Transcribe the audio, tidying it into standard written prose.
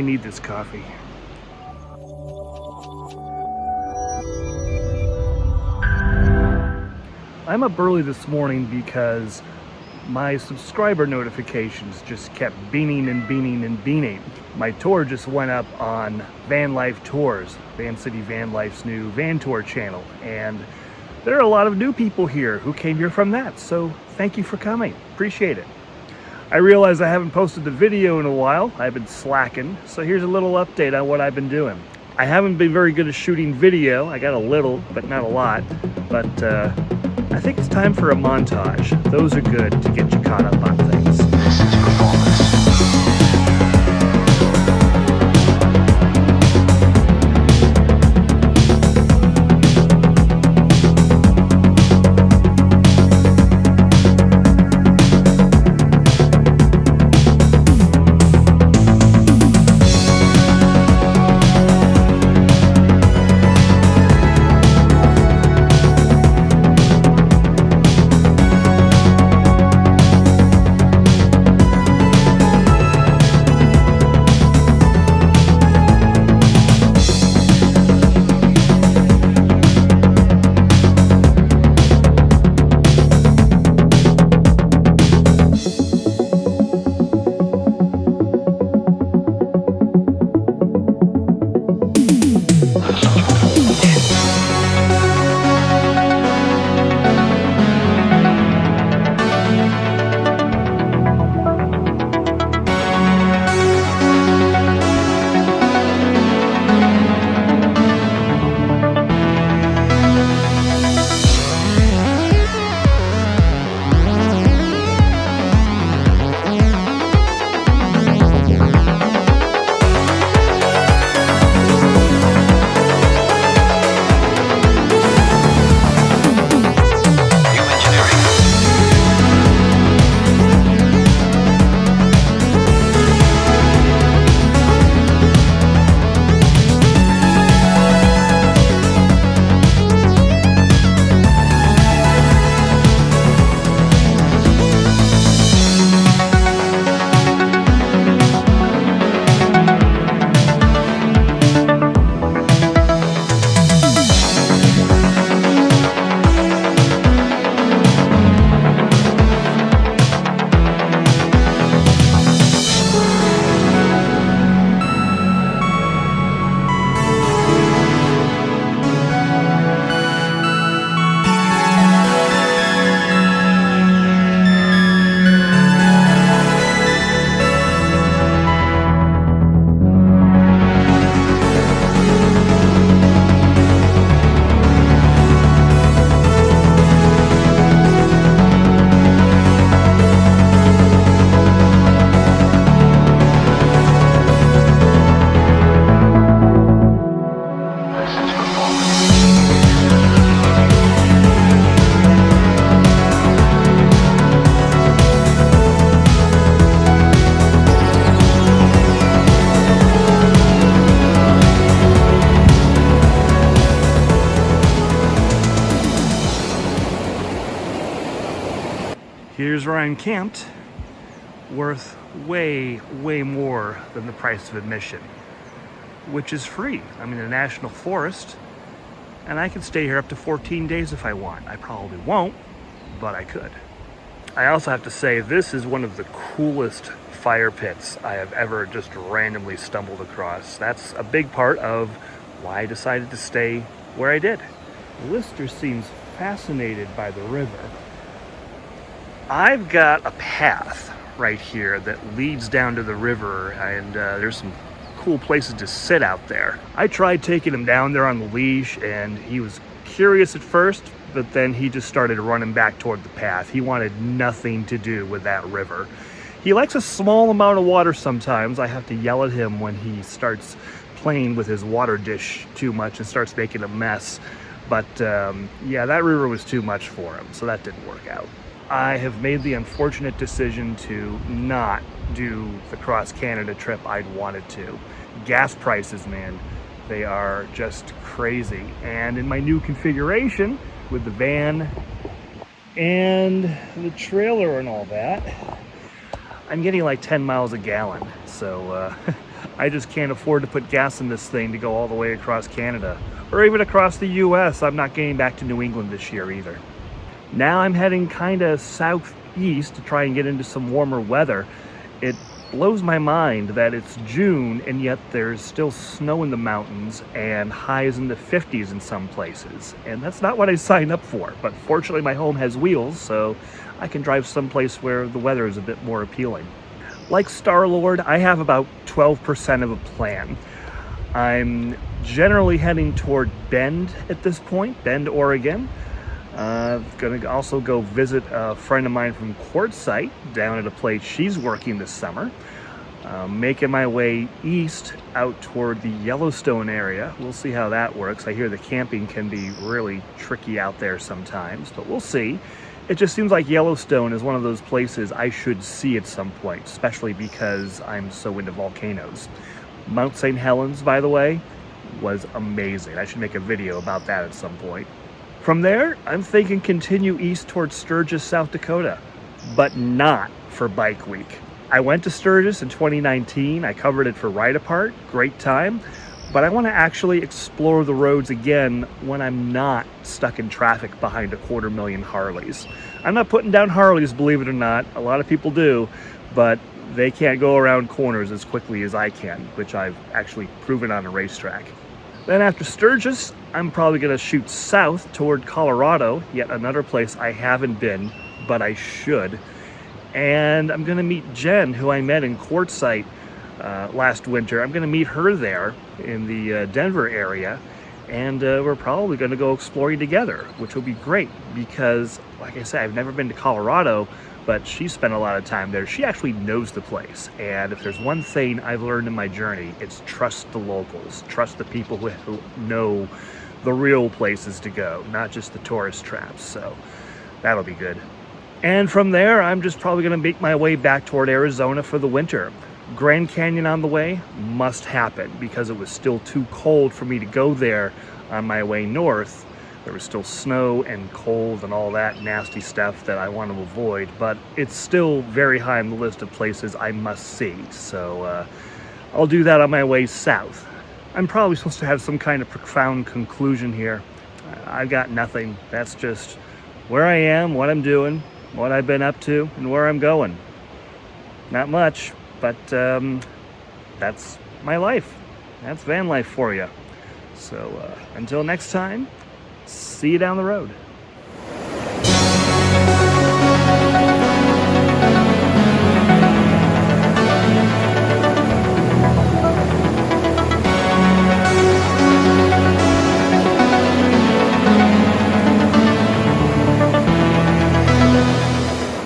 I need this coffee. I'm up early this morning because my subscriber notifications just kept beaning and beaning and beaning. My tour just went up on Van Life Tours, Van City Van Life's new van tour channel, and there are a lot of new people here who came here from that, so thank you for coming. Appreciate it. I realize I haven't posted the video in a while. I've been slacking, so here's a little update on what I've been doing. I haven't been very good at shooting video. I got a little, but not a lot. But I think it's time for a montage. Those are good to get you caught up on things. This is performance. Here's where I'm camped, worth way more than the price of admission, which is free. I'm in a national forest, and I can stay here up to 14 days if I want. I probably won't, but I could. I also have to say, this is one of the coolest fire pits I have ever just randomly stumbled across. That's a big part of why I decided to stay where I did. Lister seems fascinated by the river. I've got a path right here that leads down to the river, and there's some cool places to sit out there. I tried taking him down there on the leash, and he was curious at first, but then he just started running back toward the path. He wanted nothing to do with that river. He likes a small amount of water sometimes. I have to yell at him when he starts playing with his water dish too much and starts making a mess. But yeah, that river was too much for him, so that didn't work out. I have made the unfortunate decision to not do the cross-Canada trip I'd wanted to. Gas prices, man, they are just crazy. And in my new configuration, with the van and the trailer and all that, I'm getting like 10 miles a gallon. So I just can't afford to put gas in this thing to go all the way across Canada, or even across the US. I'm not getting back to New England this year either. Now I'm heading kind of southeast to try and get into some warmer weather. It blows my mind that it's June and yet there's still snow in the mountains and highs in the 50s in some places. And that's not what I signed up for, but fortunately my home has wheels, so I can drive someplace where the weather is a bit more appealing. Like Star-Lord, I have about 12% of a plan. I'm generally heading toward Bend at this point, Bend, Oregon. Gonna also go visit a friend of mine from Quartzsite down at a place she's working this summer. Making my way east out toward the Yellowstone area. We'll see how that works. I hear the camping can be really tricky out there sometimes, but we'll see. It just seems like Yellowstone is one of those places I should see at some point, especially because I'm so into volcanoes. Mount St. Helens, by the way, was amazing. I should make a video about that at some point. From there, I'm thinking continue east towards Sturgis, South Dakota, but not for Bike Week. I went to Sturgis in 2019. I covered it for Ride Apart, great time, but I want to actually explore the roads again when I'm not stuck in traffic behind 250,000 Harleys. I'm not putting down Harleys, believe it or not. A lot of people do, but they can't go around corners as quickly as I can, which I've actually proven on a racetrack. Then after Sturgis, I'm probably going to shoot south toward Colorado, yet another place I haven't been, but I should. And I'm going to meet Jen, who I met in Quartzsite last winter. I'm going to meet her there in the Denver area, and we're probably going to go exploring together, which will be great because, like I said, I've never been to Colorado, but she spent a lot of time there. She actually knows the place, and if there's one thing I've learned in my journey, it's trust the locals, trust the people who know the real places to go, not just the tourist traps, so that'll be good. And from there, I'm just probably going to make my way back toward Arizona for the winter. Grand Canyon on the way must happen because it was still too cold for me to go there on my way north. There was still snow and cold and all that nasty stuff that I want to avoid, but it's still very high on the list of places I must see. So I'll do that on my way south. I'm probably supposed to have some kind of profound conclusion here. I've got nothing. That's just where I am, what I'm doing, what I've been up to, and where I'm going. Not much, but that's my life. That's van life for you. So until next time, see you down the road.